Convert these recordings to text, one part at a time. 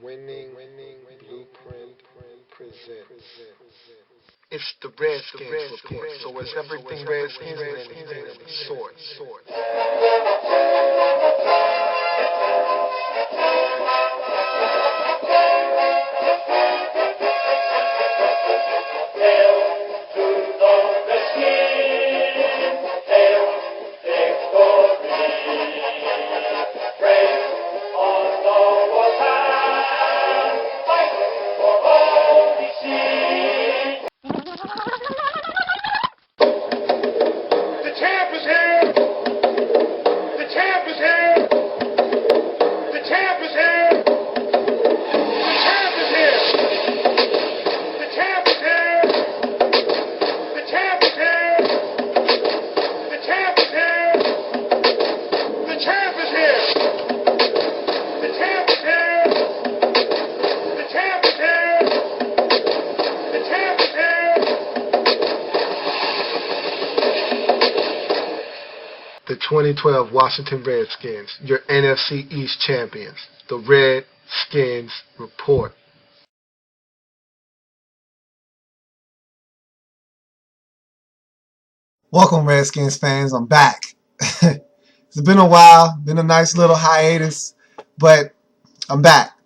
Winning Blueprint presents. It's the Redskins Report, so it's everything Redskins and anything of the sort. The 2012 Washington Redskins, your NFC East champions, the Redskins Report. Welcome, Redskins fans. I'm back. It's been a while, been a nice little hiatus, but I'm back.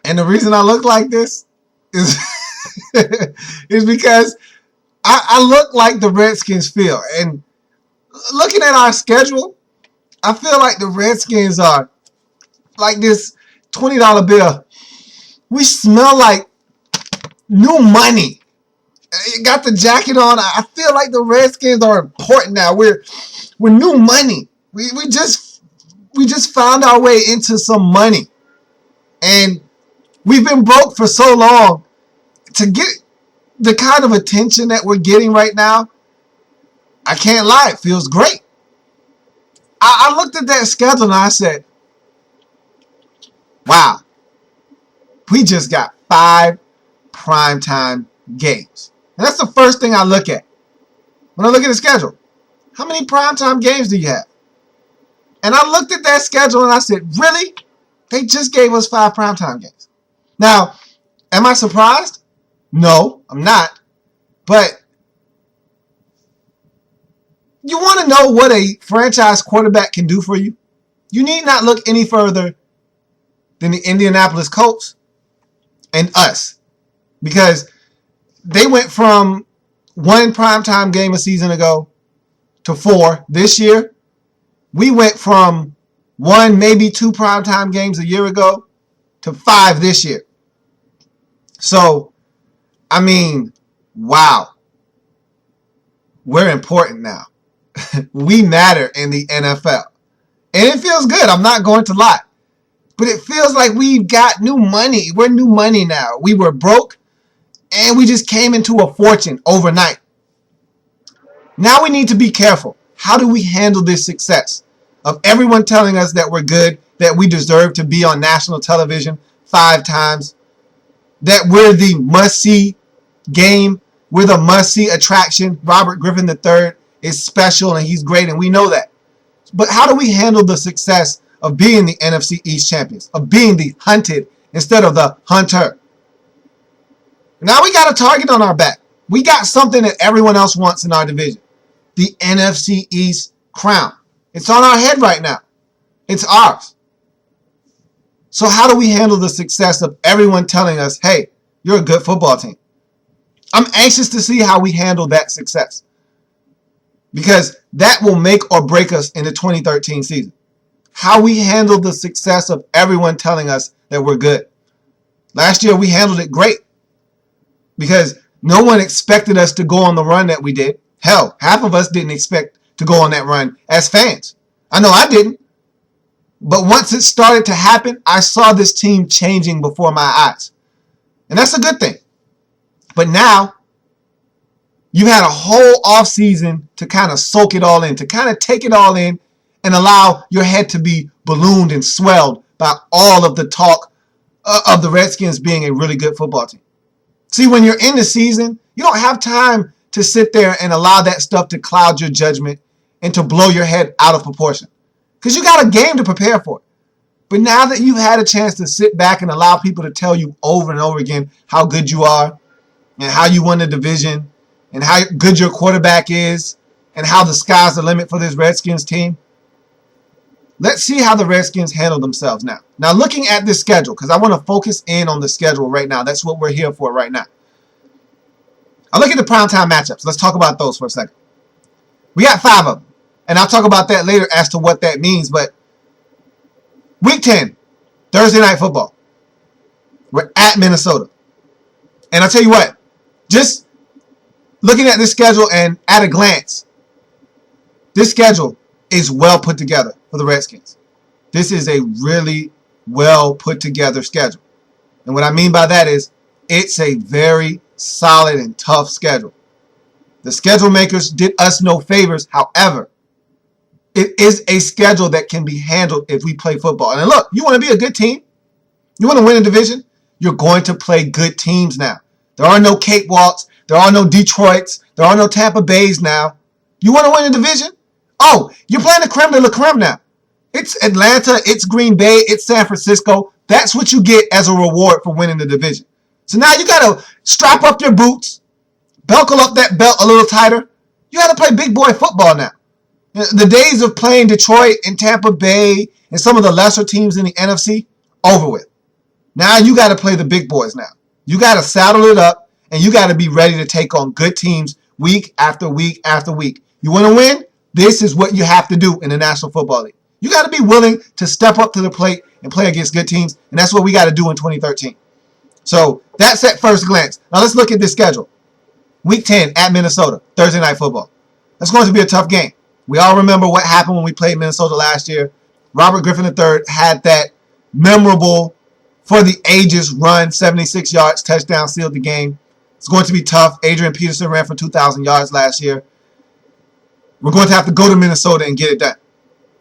And the reason I look like this is, is because I look like the Redskins feel. And looking at our schedule, I feel like the Redskins are like this $20 bill. We smell like new money. You got the jacket on. I feel like the Redskins are important now. We're new money. We just found our way into some money. And we've been broke for so long. To get the kind of attention that we're getting right now, I can't lie, it feels great. I looked at that schedule and I said, wow, we just got 5 primetime games. And that's the first thing I look at when I look at the schedule. How many primetime games do you have? And I looked at that schedule and I said, really? They just gave us 5 primetime games. Now, am I surprised? No, I'm not. But you want to know what a franchise quarterback can do for you? You need not look any further than the Indianapolis Colts and us. Because they went from 1 primetime game a season ago to 4 this year. We went from 1, maybe 2 primetime games a year ago to 5 this year. So, I mean, wow. We're important now. We matter in the NFL. And it feels good. I'm not going to lie. But it feels like we've got new money. We're new money now. We were broke and we just came into a fortune overnight. Now we need to be careful. How do we handle this success of everyone telling us that we're good, that we deserve to be on national television 5 times, that we're the must-see game, we're the must-see attraction. Robert Griffin III is special and he's great and we know that. But how do we handle the success of being the NFC East champions, of being the hunted instead of the hunter? Now we got a target on our back. We got something that everyone else wants in our division. The NFC East crown. It's on our head right now. It's ours. So how do we handle the success of everyone telling us, hey, you're a good football team? I'm anxious to see how we handle that success. Because that will make or break us in the 2013 season. How we handle the success of everyone telling us that we're good. Last year we handled it great. Because no one expected us to go on the run that we did. Hell, half of us didn't expect to go on that run as fans. I know I didn't. But once it started to happen, I saw this team changing before my eyes. And that's a good thing. But now, you had a whole offseason to kind of soak it all in, to kind of take it all in and allow your head to be ballooned and swelled by all of the talk of the Redskins being a really good football team. See, when you're in the season, you don't have time to sit there and allow that stuff to cloud your judgment and to blow your head out of proportion. Because you got a game to prepare for. But now that you've had a chance to sit back and allow people to tell you over and over again how good you are and how you won the division and how good your quarterback is and how the sky's the limit for this Redskins team, let's see how the Redskins handle themselves now. Now, looking at this schedule, because I want to focus in on the schedule right now. That's what we're here for right now. I'll look at the primetime matchups. Let's talk about those for a second. We got 5 of them, and I'll talk about that later as to what that means. But Week 10, Thursday Night Football. We're at Minnesota. And I'll tell you what, just looking at this schedule and at a glance, this schedule is well put together for the Redskins. This is a really well put together schedule. And what I mean by that is it's a very solid and tough schedule. The schedule makers did us no favors. However, it is a schedule that can be handled if we play football. And look, you want to be a good team? You want to win a division? You're going to play good teams now. There are no cakewalks. There are no Detroits. There are no Tampa Bays now. You want to win a division? Oh, you're playing the creme de la creme now. It's Atlanta. It's Green Bay. It's San Francisco. That's what you get as a reward for winning the division. So now you got to strap up your boots, buckle up that belt a little tighter. You got to play big boy football now. The days of playing Detroit and Tampa Bay and some of the lesser teams in the NFC, over with. Now you got to play the big boys now. You got to saddle it up, and you got to be ready to take on good teams week after week after week. You want to win? This is what you have to do in the National Football League. You got to be willing to step up to the plate and play against good teams, and that's what we got to do in 2013. So that's at first glance. Now let's look at this schedule. Week 10 at Minnesota, Thursday Night Football. That's going to be a tough game. We all remember what happened when we played Minnesota last year. Robert Griffin III had that memorable, for the ages run, 76 yards, touchdown, sealed the game. It's going to be tough. Adrian Peterson ran for 2,000 yards last year. We're going to have to go to Minnesota and get it done.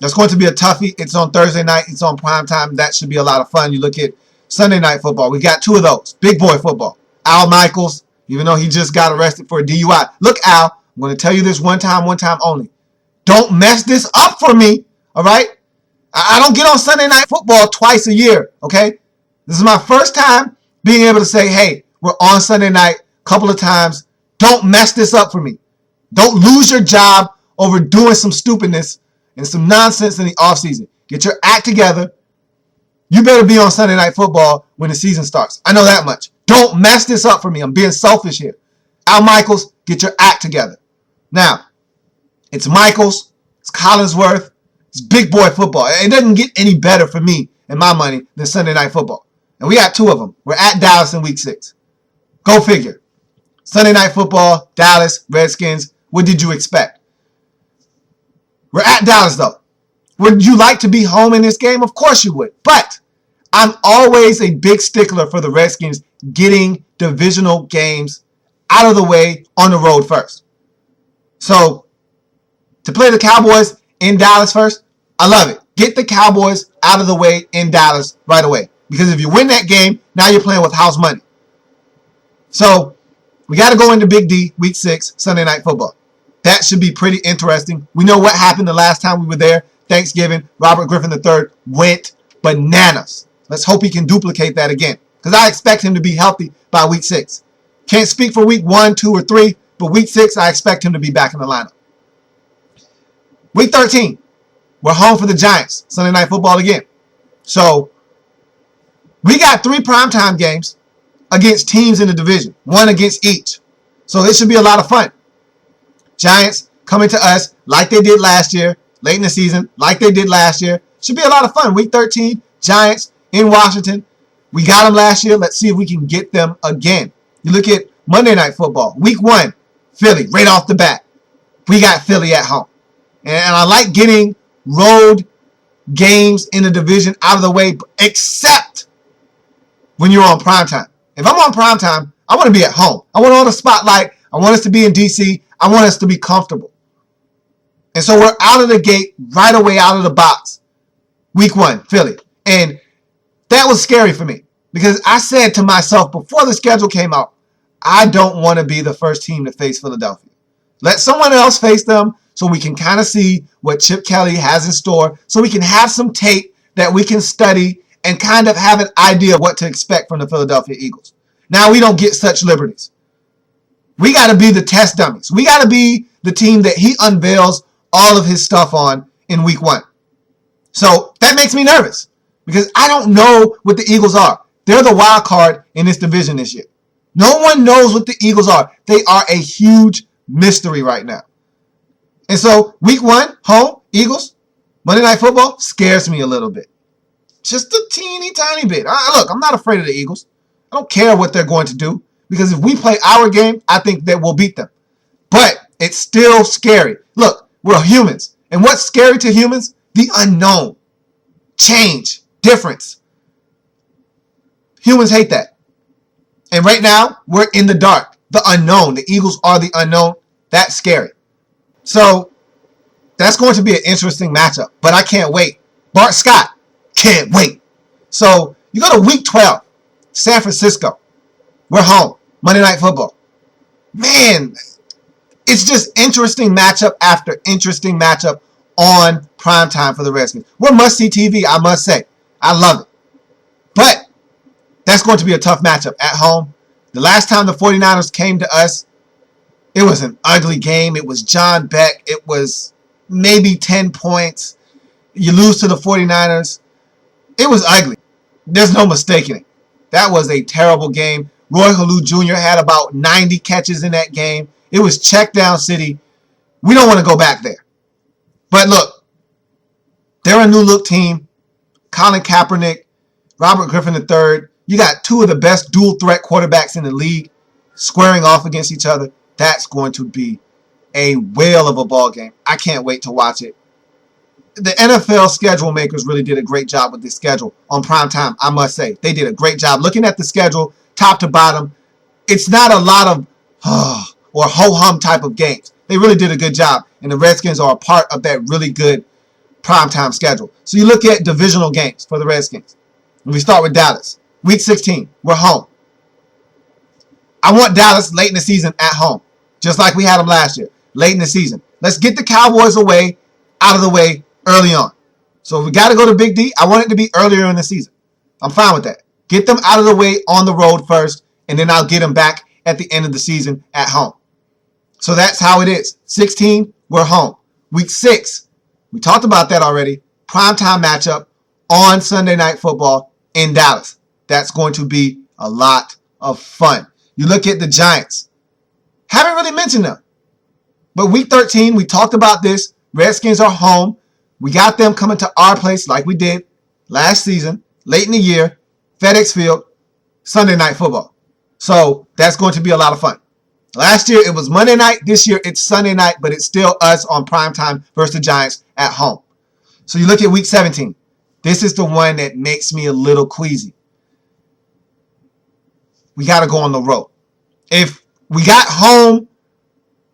That's going to be a toughie. It's on Thursday night. It's on prime time. That should be a lot of fun. You look at Sunday Night Football. We got 2 of those. Big boy football. Al Michaels, even though he just got arrested for a DUI. Look, Al, I'm going to tell you this one time only. Don't mess this up for me, all right? I don't get on Sunday Night Football twice a year, okay? This is my first time being able to say, hey, we're on Sunday night a couple of times. Don't mess this up for me. Don't lose your job over doing some stupidness and some nonsense in the offseason. Get your act together. You better be on Sunday Night Football when the season starts. I know that much. Don't mess this up for me. I'm being selfish here. Al Michaels, get your act together. Now, it's Michaels, it's Collinsworth, it's big boy football. It doesn't get any better for me and my money than Sunday Night Football. And we got 2 of them. We're at Dallas in week 6. Go figure. Sunday Night Football, Dallas, Redskins. What did you expect? We're at Dallas, though. Would you like to be home in this game? Of course you would. But I'm always a big stickler for the Redskins getting divisional games out of the way on the road first. So, to play the Cowboys in Dallas first, I love it. Get the Cowboys out of the way in Dallas right away. Because if you win that game, now you're playing with house money. So, we got to go into Big D, week 6, Sunday Night Football. That should be pretty interesting. We know what happened the last time we were there. Thanksgiving, Robert Griffin III went bananas. Let's hope he can duplicate that again. Because I expect him to be healthy by week 6. Can't speak for week 1, 2, or 3, but week 6, I expect him to be back in the lineup. Week 13, we're home for the Giants. Sunday Night Football again. So, we got 3 primetime games against teams in the division. 1 against each. So, it should be a lot of fun. Giants coming to us like they did last year, late in the season, like they did last year. Should be a lot of fun. Week 13, Giants in Washington. We got them last year. Let's see if we can get them again. You look at Monday Night Football. Week 1, Philly, right off the bat. We got Philly at home. And I like getting road games in the division out of the way, except when you're on primetime. If I'm on primetime, I want to be at home. I want all the spotlight. I want us to be in D.C. I want us to be comfortable. And so we're out of the gate, right away out of the box. Week 1, Philly. And that was scary for me because I said to myself before the schedule came out, I don't want to be the first team to face Philadelphia. Let someone else face them so we can kind of see what Chip Kelly has in store, so we can have some tape that we can study and kind of have an idea of what to expect from the Philadelphia Eagles. Now we don't get such liberties. We got to be the test dummies. We got to be the team that he unveils all of his stuff on in week 1. So that makes me nervous because I don't know what the Eagles are. They're the wild card in this division this year. No one knows what the Eagles are. They are a huge mystery right now. And so week 1, home, Eagles, Monday Night Football scares me a little bit. Just a teeny tiny bit. Look, I'm not afraid of the Eagles. I don't care what they're going to do because if we play our game, I think that we'll beat them. But it's still scary. Look, we're humans. And what's scary to humans? The unknown. Change. Difference. Humans hate that. And right now, we're in the dark. The unknown. The Eagles are the unknown. That's scary. So, that's going to be an interesting matchup. But I can't wait. Bart Scott, can't wait. So, you go to week 12. San Francisco. We're home. Monday Night Football. Man, it's just interesting matchup after interesting matchup on primetime for the Redskins. We're must-see TV, I must say. I love it. But that's going to be a tough matchup at home. The last time the 49ers came to us, it was an ugly game. It was John Beck. It was maybe 10 points. You lose to the 49ers. It was ugly. There's no mistaking it. That was a terrible game. Roy Halou Jr. had about 90 catches in that game. It was check down city. We don't want to go back there. But look, they're a new look team. Colin Kaepernick, Robert Griffin III. You got 2 of the best dual threat quarterbacks in the league squaring off against each other. That's going to be a whale of a ball game. I can't wait to watch it. The NFL schedule makers really did a great job with this schedule on prime time, I must say. They did a great job. Looking at the schedule, top to bottom, it's not a lot of or ho-hum type of games. They really did a good job, and the Redskins are a part of that really good primetime schedule. So you look at divisional games for the Redskins. We start with Dallas. Week 16, we're home. I want Dallas late in the season at home, just like we had them last year, late in the season. Let's get the Cowboys out of the way early on. So if we got to go to Big D, I want it to be earlier in the season. I'm fine with that. Get them out of the way on the road first, and then I'll get them back at the end of the season at home. So that's how it is. 16, we're home. Week 6, we talked about that already. Primetime matchup on Sunday Night Football in Dallas. That's going to be a lot of fun. You look at the Giants. Haven't really mentioned them. But week 13, we talked about this. Redskins are home. We got them coming to our place like we did last season, late in the year, FedEx Field, Sunday Night Football. So that's going to be a lot of fun. Last year, it was Monday night. This year, it's Sunday night, but it's still us on primetime versus the Giants at home. So you look at week 17. This is the one that makes me a little queasy. We got to go on the road. If we got home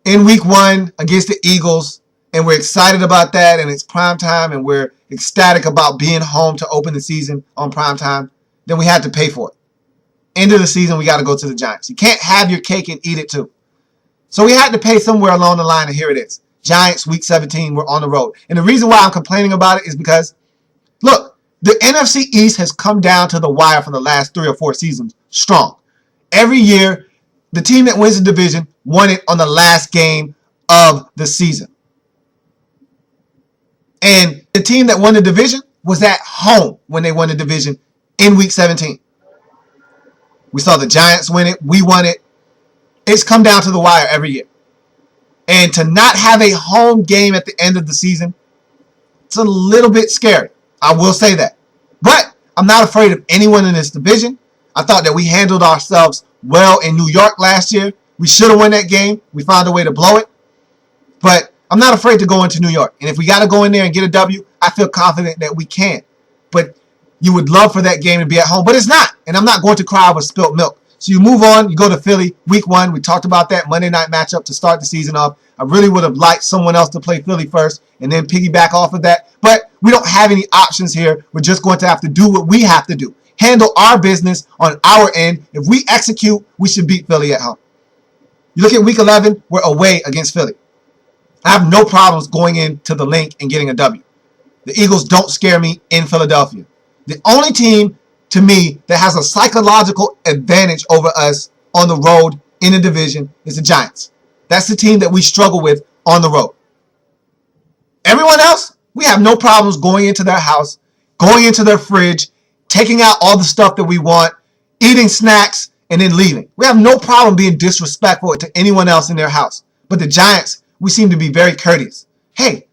in week 1 against the Eagles, and we're excited about that, and it's primetime, and we're ecstatic about being home to open the season on primetime, then we had to pay for it. End of the season, we got to go to the Giants. You can't have your cake and eat it too. So we had to pay somewhere along the line, and here it is. Giants, week 17, we're on the road. And the reason why I'm complaining about it is because, look, the NFC East has come down to the wire for the last 3 or 4 seasons strong. Every year, the team that wins the division won it on the last game of the season. And the team that won the division was at home when they won the division in week 17. We saw the Giants win it. We won it. It's come down to the wire every year. And to not have a home game at the end of the season, it's a little bit scary. I will say that. But I'm not afraid of anyone in this division. I thought that we handled ourselves well in New York last year. We should have won that game. We found a way to blow it. But I'm not afraid to go into New York. And if we got to go in there and get a W, I feel confident that we can. But you would love for that game to be at home. But it's not. And I'm not going to cry over spilt milk. So you move on. You go to Philly, week 1. We talked about that Monday night matchup to start the season off. I really would have liked someone else to play Philly first and then piggyback off of that. But we don't have any options here. We're just going to have to do what we have to do. Handle our business on our end. If we execute, we should beat Philly at home. You look at week 11, we're away against Philly. I have no problems going into the link and getting a W. The Eagles don't scare me in Philadelphia. The only team, to me, that has a psychological advantage over us on the road in the division is the Giants. That's the team that we struggle with on the road. Everyone else, we have no problems going into their house, going into their fridge, taking out all the stuff that we want, eating snacks, and then leaving. We have no problem being disrespectful to anyone else in their house. But the Giants, we seem to be very courteous. Hey,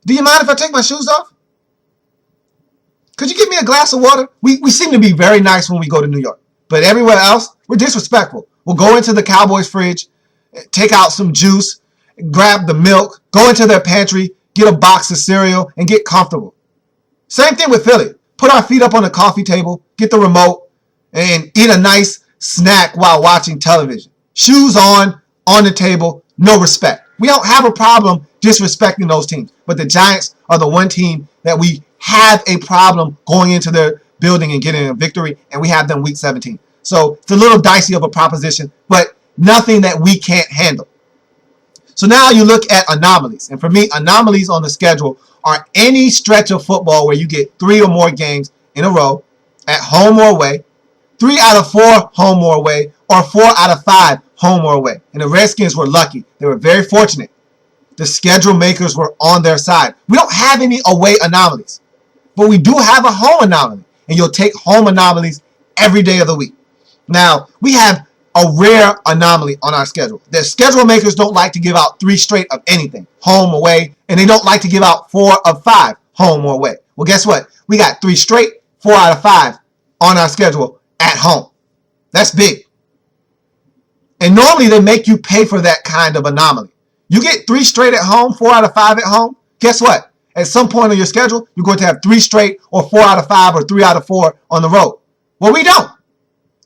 do you mind if I take my shoes off? Could you give me a glass of water? We seem to be very nice when we go to New York. But everywhere else, we're disrespectful. We'll go into the Cowboys' fridge, take out some juice, grab the milk, go into their pantry, get a box of cereal, and get comfortable. Same thing with Philly. Put our feet up on the coffee table, get the remote, and eat a nice snack while watching television. Shoes on the table, no respect. We don't have a problem disrespecting those teams. But the Giants are the one team that we have a problem going into their building and getting a victory, and we have them week 17. So it's a little dicey of a proposition, but nothing that we can't handle. So now you look at anomalies. And for me, anomalies on the schedule are any stretch of football where you get 3 or more games in a row at home or away, 3 out of 4 home or away, or 4 out of 5 home or away. And the Redskins were lucky. They were very fortunate. The schedule makers were on their side. We don't have any away anomalies, but we do have a home anomaly. And you'll take home anomalies every day of the week. Now, we have a rare anomaly on our schedule. The schedule makers don't like to give out 3 straight of anything, home, away, and they don't like to give out 4 of 5, home or away. Well, guess what? We got 3 straight, 4 out of 5 on our schedule at home. That's big. And normally they make you pay for that kind of anomaly. You get 3 straight at home, 4 out of 5 at home. Guess what? At some point on your schedule, you're going to have 3 straight or 4 out of 5 or 3 out of 4 on the road. Well, we don't.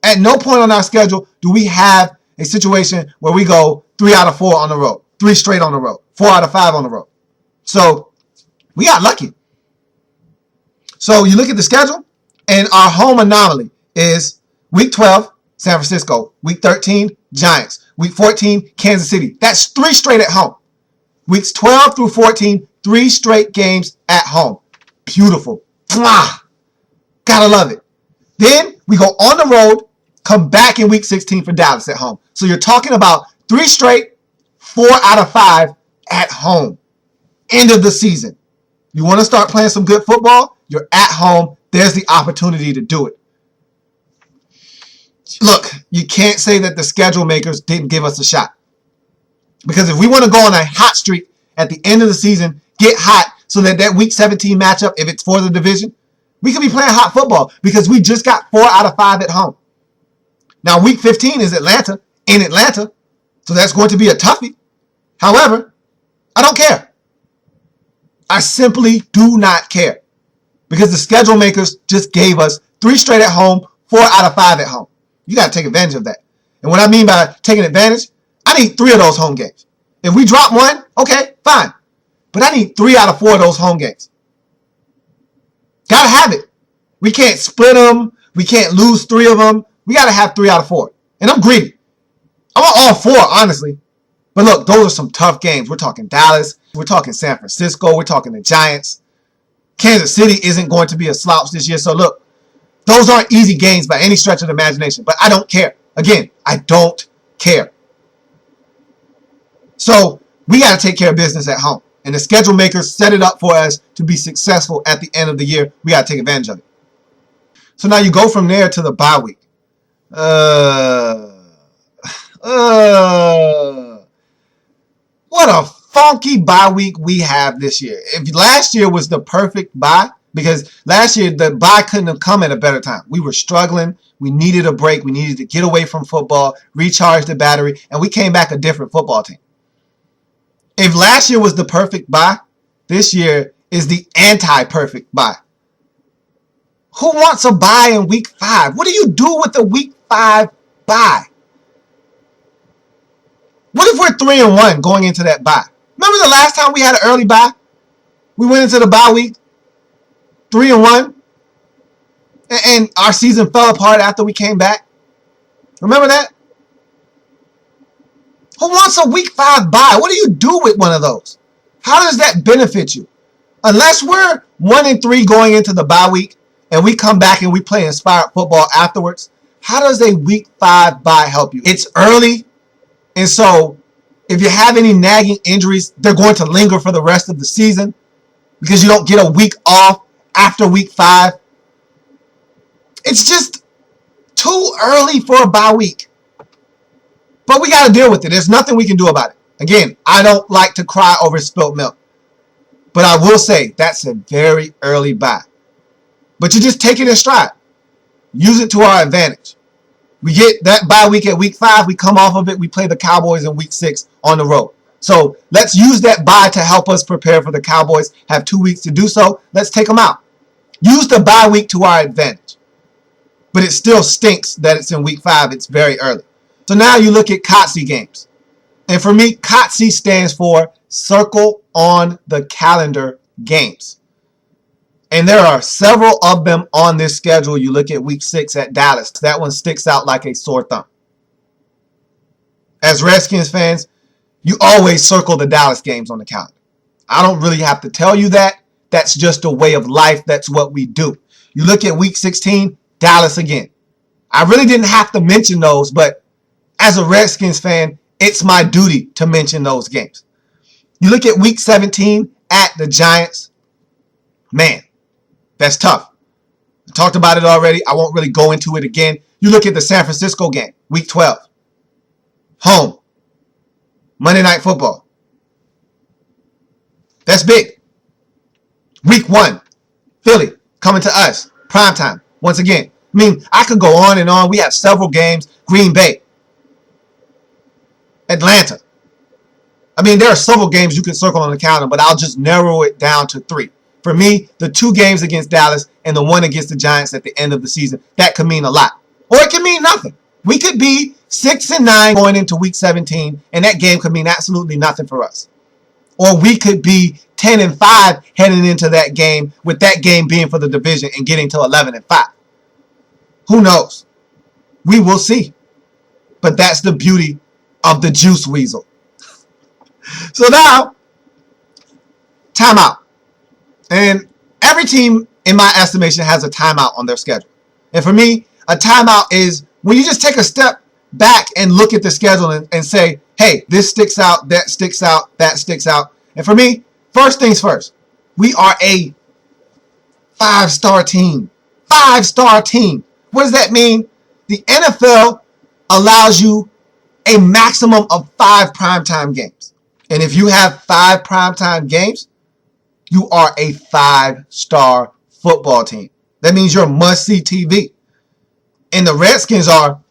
At no point on our schedule do we have a situation where we go 3 out of 4 on the road, 3 straight on the road, 4 out of 5 on the road. So we got lucky. So you look at the schedule, and our home anomaly is week 12, San Francisco. Week 13, Giants. Week 14, Kansas City. That's 3 straight at home. Weeks 12 through 14, 3 straight games at home. Beautiful. Mwah! Gotta love it. Then we go on the road, come back in week 16 for Dallas at home. So you're talking about 3 straight, 4 out of 5 at home. End of the season. You want to start playing some good football? You're at home. There's the opportunity to do it. Look, you can't say that the schedule makers didn't give us a shot. Because if we want to go on a hot streak at the end of the season, get hot so that that week 17 matchup, if it's for the division, we could be playing hot football because we just got 4 out of 5 at home. Now, week 15 is Atlanta, in Atlanta, so that's going to be a toughie. However, I don't care. I simply do not care because the schedule makers just gave us 3 straight at home, 4 out of 5 at home. You got to take advantage of that. And what I mean by taking advantage, I need 3 of those home games. If we drop one, okay, fine. But I need 3 out of 4 of those home games. Gotta have it. We can't split them. We can't lose 3 of them. We gotta have 3 out of 4. And I'm greedy. I want all 4, honestly. But look, those are some tough games. We're talking Dallas. We're talking San Francisco. We're talking the Giants. Kansas City isn't going to be a slouch this year. So look, those aren't easy games by any stretch of the imagination. But I don't care. Again, I don't care. So we got to take care of business at home. And the schedule makers set it up for us to be successful at the end of the year. We got to take advantage of it. So now you go from there to the bye week. What a funky bye week we have this year. If last year was the perfect bye, because last year the bye couldn't have come at a better time. We were struggling. We needed a break. We needed to get away from football, recharge the battery, and we came back a different football team. If last year was the perfect bye, this year is the anti-perfect bye. Who wants a bye in week 5? What do you do with the week 5 bye? What if we're 3-1 going into that bye? Remember the last time we had an early bye? We went into the bye week 3-1, and our season fell apart after we came back. Remember that? Who wants a week 5 bye? What do you do with one of those? How does that benefit you? Unless we're 1-3 going into the bye week, and we come back and we play inspired football afterwards, how does a week 5 bye help you? It's early, and so if you have any nagging injuries, they're going to linger for the rest of the season because you don't get a week off after week 5. It's just too early for a bye week. But we got to deal with it. There's nothing we can do about it. Again, I don't like to cry over spilt milk. But I will say that's a very early bye. But you just take it in stride. Use it to our advantage. We get that bye week at week 5. We come off of it. We play the Cowboys in week 6 on the road. So let's use that bye to help us prepare for the Cowboys. Have 2 weeks to do so. Let's take them out. Use the bye week to our advantage. But it still stinks that it's in week 5. It's very early. So now you look at COTC games. And for me, COTC stands for Circle on the Calendar Games. And there are several of them on this schedule. You look at week 6 at Dallas. That one sticks out like a sore thumb. As Redskins fans, you always circle the Dallas games on the calendar. I don't really have to tell you that. That's just a way of life. That's what we do. You look at week 16, Dallas again. I really didn't have to mention those, but as a Redskins fan, it's my duty to mention those games. You look at week 17 at the Giants. Man, that's tough. I talked about it already. I won't really go into it again. You look at the San Francisco game, week 12. Home. Monday Night Football. That's big. Week 1, Philly coming to us. Primetime. Once again. I mean, I could go on and on. We have several games. Green Bay. Atlanta. I mean, there are several games you can circle on the calendar, but I'll just narrow it down to 3. For me, the 2 games against Dallas and the 1 against the Giants at the end of the season, that could mean a lot. Or it can mean nothing. We could be 6-9 going into week 17, and that game could mean absolutely nothing for us. Or we could be 10-5 heading into that game, with that game being for the division and getting to 11-5. Who knows? We will see. But that's the beauty of the Juice Weasel. So now, timeout. And every team, in my estimation, has a timeout on their schedule. And for me, a timeout is when you just take a step back and look at the schedule and say, hey, this sticks out, that sticks out, that sticks out. And for me, first things first, we are a 5-star team. 5-star team. What does that mean? The NFL allows you a maximum of 5 primetime games. And if you have 5 primetime games, you are a 5-star football team. That means you're must-see TV. And the Redskins are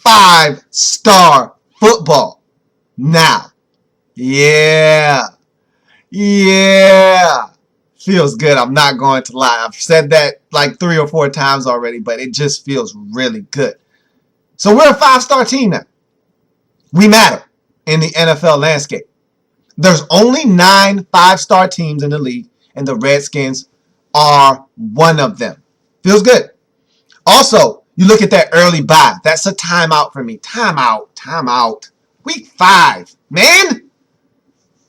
5-star football. Now, yeah. Feels good. I'm not going to lie. I've said that like 3 or 4 times already, but it just feels really good. So we're a 5-star team now. We matter in the NFL landscape. There's only 9 5-star teams in the league, and the Redskins are one of them. Feels good. Also, you look at that early bye. That's a timeout for me. Timeout. Week 5. Man,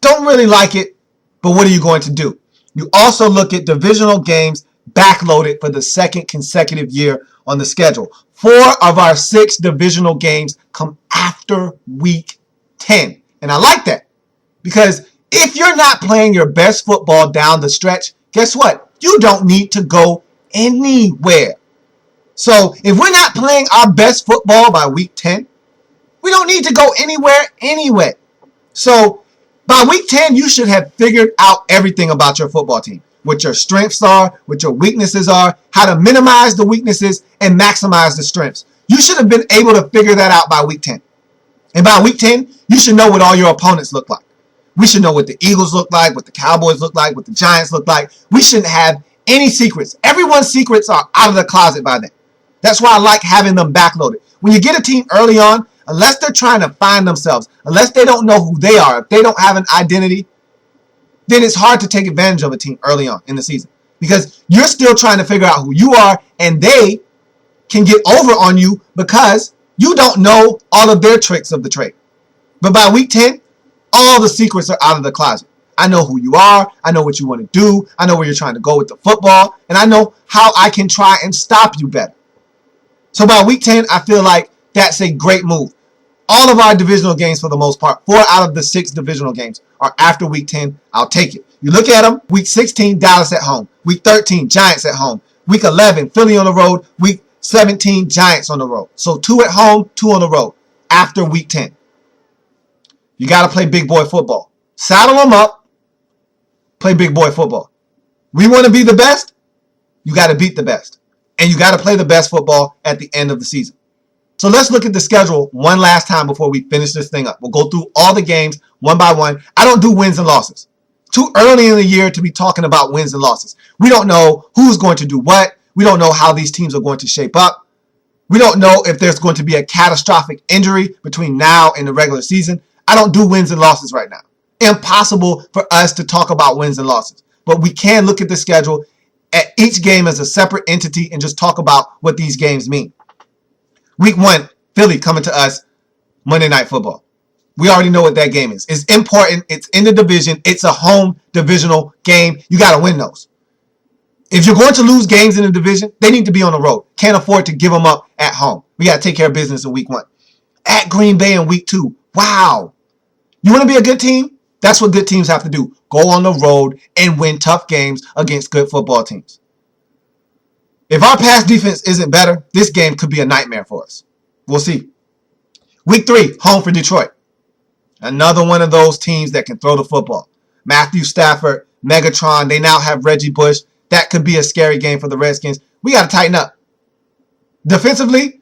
don't really like it, but what are you going to do? You also look at divisional games backloaded for the 2nd consecutive year on the schedule. 4 of our 6 divisional games come after week 10. And I like that because if you're not playing your best football down the stretch, guess what? You don't need to go anywhere. So if we're not playing our best football by week 10, we don't need to go anywhere anyway. So by week 10, you should have figured out everything about your football team. What your strengths are, what your weaknesses are, how to minimize the weaknesses and maximize the strengths. You should have been able to figure that out by week 10. And by week 10, you should know what all your opponents look like. We should know what the Eagles look like, what the Cowboys look like, what the Giants look like. We shouldn't have any secrets. Everyone's secrets are out of the closet by then. That's why I like having them backloaded. When you get a team early on, unless they're trying to find themselves, unless they don't know who they are, if they don't have an identity, then it's hard to take advantage of a team early on in the season. Because you're still trying to figure out who you are, and they can get over on you because you don't know all of their tricks of the trade. But by week 10, all the secrets are out of the closet. I know who you are. I know what you want to do. I know where you're trying to go with the football. And I know how I can try and stop you better. So by week 10, I feel like that's a great move. All of our divisional games, for the most part, 4 out of the 6 divisional games are after week 10. I'll take it. You look at them, week 16, Dallas at home. Week 13, Giants at home. Week 11, Philly on the road. Week 17, Giants on the road. So 2 at home, 2 on the road after week 10. You got to play big boy football. Saddle them up. Play big boy football. We want to be the best. You got to beat the best. And you got to play the best football at the end of the season. So let's look at the schedule one last time before we finish this thing up. We'll go through all the games one by one. I don't do wins and losses. Too early in the year to be talking about wins and losses. We don't know who's going to do what. We don't know how these teams are going to shape up. We don't know if there's going to be a catastrophic injury between now and the regular season. I don't do wins and losses right now. Impossible for us to talk about wins and losses. But we can look at the schedule at each game as a separate entity and just talk about what these games mean. Week 1, Philly coming to us, Monday Night Football. We already know what that game is. It's important. It's in the division. It's a home divisional game. You got to win those. If you're going to lose games in the division, they need to be on the road. Can't afford to give them up at home. We got to take care of business in week 1. At Green Bay in week 2. Wow. You want to be a good team? That's what good teams have to do. Go on the road and win tough games against good football teams. If our pass defense isn't better, this game could be a nightmare for us. We'll see. Week 3, home for Detroit. Another one of those teams that can throw the football. Matthew Stafford, Megatron, they now have Reggie Bush. That could be a scary game for the Redskins. We got to tighten up. Defensively,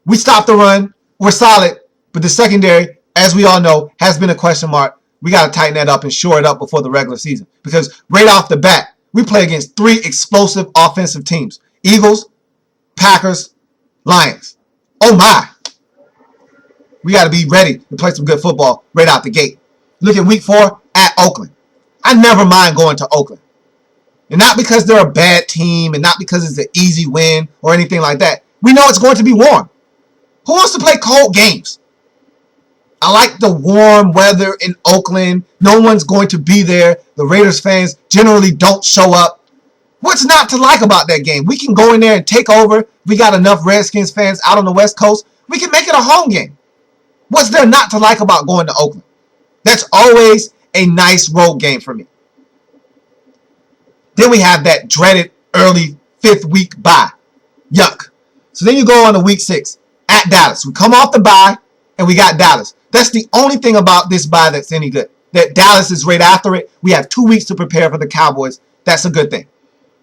we stopped the run. We're solid. But the secondary, as we all know, has been a question mark. We got to tighten that up and shore it up before the regular season. Because right off the bat, we play against 3 explosive offensive teams. Eagles, Packers, Lions. Oh my. We got to be ready to play some good football right out the gate. Look at week 4 at Oakland. I never mind going to Oakland. And not because they're a bad team and not because it's an easy win or anything like that. We know it's going to be warm. Who wants to play cold games? I like the warm weather in Oakland. No one's going to be there. The Raiders fans generally don't show up. What's not to like about that game? We can go in there and take over. We got enough Redskins fans out on the West Coast. We can make it a home game. What's there not to like about going to Oakland? That's always a nice road game for me. Then we have that dreaded early 5th week bye. Yuck. So then you go on to week 6 at Dallas. We come off the bye and we got Dallas. That's the only thing about this bye that's any good. That Dallas is right after it. We have 2 weeks to prepare for the Cowboys. That's a good thing.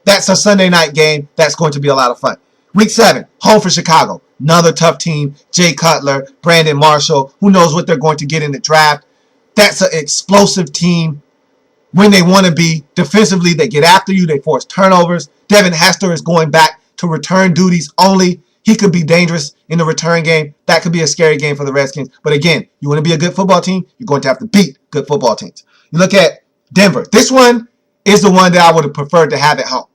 That's a Sunday night game. That's going to be a lot of fun. Week 7, home for Chicago. Another tough team. Jay Cutler, Brandon Marshall. Who knows what they're going to get in the draft. That's an explosive team when they want to be. Defensively, they get after you. They force turnovers. Devin Hester is going back to return duties only. He could be dangerous in the return game. That could be a scary game for the Redskins. But again, you want to be a good football team, you're going to have to beat good football teams. You look at Denver. This one is the one that I would have preferred to have at home.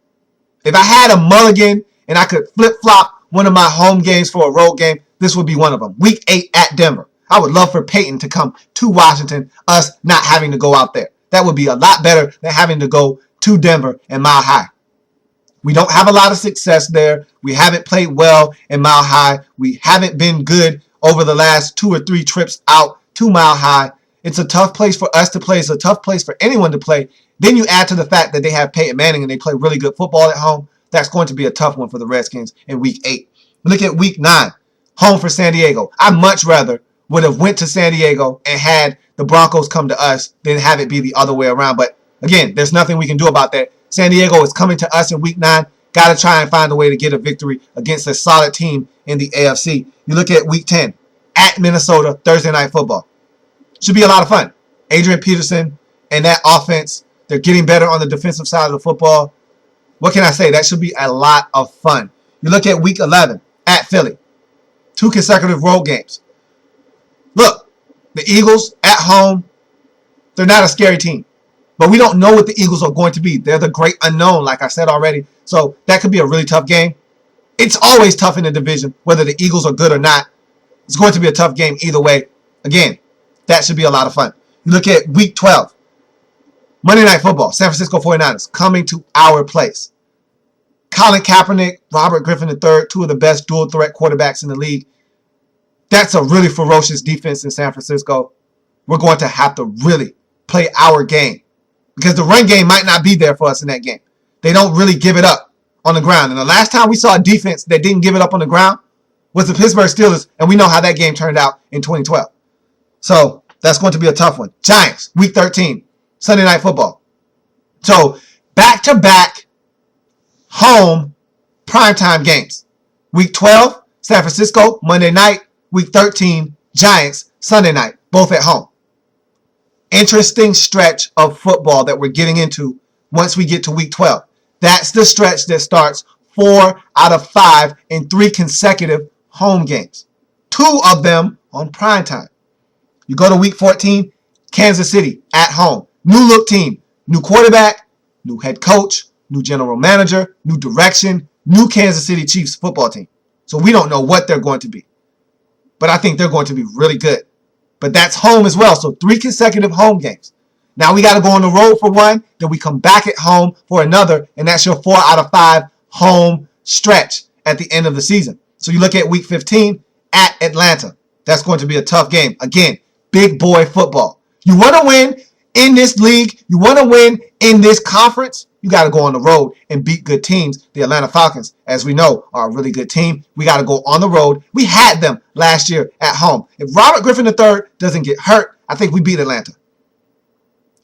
If I had a mulligan and I could flip-flop one of my home games for a road game, this would be one of them. Week 8 at Denver. I would love for Peyton to come to Washington, us not having to go out there. That would be a lot better than having to go to Denver and Mile High. We don't have a lot of success there. We haven't played well in Mile High. We haven't been good over the last 2 or 3 trips out to Mile High. It's a tough place for us to play. It's a tough place for anyone to play. Then you add to the fact that they have Peyton Manning and they play really good football at home. That's going to be a tough one for the Redskins in week 8. Look at week 9, home for San Diego. I much rather would have went to San Diego and had the Broncos come to us than have it be the other way around. But again, there's nothing we can do about that. San Diego is coming to us in week 9. Got to try and find a way to get a victory against a solid team in the AFC. You look at week 10 at Minnesota, Thursday Night Football. Should be a lot of fun. Adrian Peterson and that offense, they're getting better on the defensive side of the football. What can I say? That should be a lot of fun. You look at week 11 at Philly. 2 consecutive road games. Look, the Eagles at home, they're not a scary team. But we don't know what the Eagles are going to be. They're the great unknown, like I said already. So that could be a really tough game. It's always tough in the division, whether the Eagles are good or not. It's going to be a tough game either way. Again, that should be a lot of fun. You look at week 12. Monday Night Football, San Francisco 49ers, coming to our place. Colin Kaepernick, Robert Griffin III, two of the best dual threat quarterbacks in the league. That's a really ferocious defense in San Francisco. We're going to have to really play our game because the run game might not be there for us in that game. They don't really give it up on the ground. And the last time we saw a defense that didn't give it up on the ground was the Pittsburgh Steelers, and we know how that game turned out in 2012. So that's going to be a tough one. Giants, Week 13, Sunday Night Football. So back-to-back home primetime games. Week 12, San Francisco, Monday night. Week 13, Giants, Sunday night, both at home. Interesting stretch of football that we're getting into once we get to Week 12. That's the stretch that starts 4 out of 5 in 3 consecutive home games. 2 of them on primetime. You go to Week 14, Kansas City at home. New look team, new quarterback, new head coach, new general manager, new direction, new Kansas City Chiefs football team. So we don't know what they're going to be. But I think they're going to be really good. But that's home as well. So 3 consecutive home games. Now we got to go on the road for one. Then we come back at home for another. And that's your 4 out of 5 home stretch at the end of the season. So you look at Week 15 at Atlanta. That's going to be a tough game. Again, big boy football. You want to win in this league. You want to win in this conference. You got to go on the road and beat good teams. The Atlanta Falcons, as we know, are a really good team. We got to go on the road. We had them last year at home. If Robert Griffin III doesn't get hurt, I think we beat Atlanta.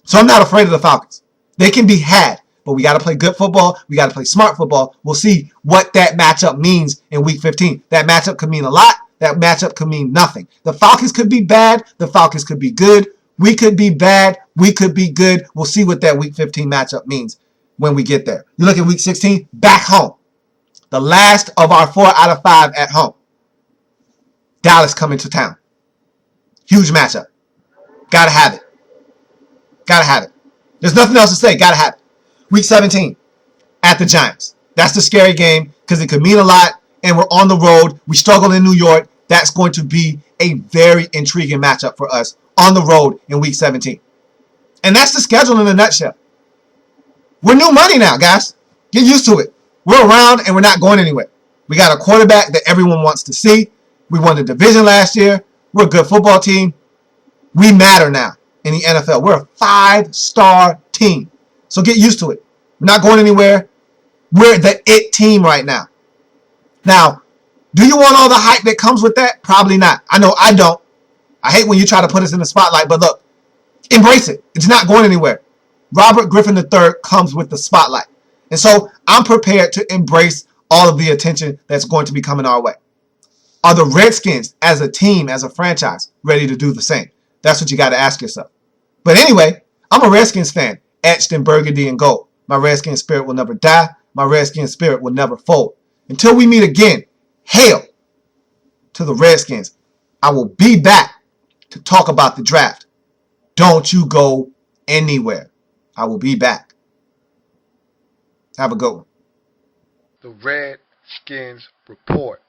So I'm not afraid of the Falcons. They can be had, but we got to play good football. We got to play smart football. We'll see what that matchup means in Week 15. That matchup could mean a lot. That matchup could mean nothing. The Falcons could be bad. The Falcons could be good. We could be bad. We could be good. We'll see what that Week 15 matchup means when we get there. You look at Week 16, back home. The last of our 4 out of 5 at home. Dallas coming to town. Huge matchup. Gotta have it. Gotta have it. There's nothing else to say. Gotta have it. Week 17, at the Giants. That's the scary game because it could mean a lot, and we're on the road. We struggle in New York. That's going to be a very intriguing matchup for us on the road in Week 17. And that's the schedule in a nutshell. We're new money now, guys. Get used to it. We're around and we're not going anywhere. We got a quarterback that everyone wants to see. We won the division last year. We're a good football team. We matter now in the NFL. We're a 5-star team. So get used to it. We're not going anywhere. We're the it team right now. Now, do you want all the hype that comes with that? Probably not. I know I don't. I hate when you try to put us in the spotlight, but look, embrace it. It's not going anywhere. Robert Griffin III comes with the spotlight. And so I'm prepared to embrace all of the attention that's going to be coming our way. Are the Redskins as a team, as a franchise, ready to do the same? That's what you got to ask yourself. But anyway, I'm a Redskins fan, etched in Burgundy and Gold. My Redskins spirit will never die. My Redskins spirit will never fold. Until we meet again, hail to the Redskins. I will be back to talk about the draft. Don't you go anywhere. I will be back. Have a good one. The Redskins Report.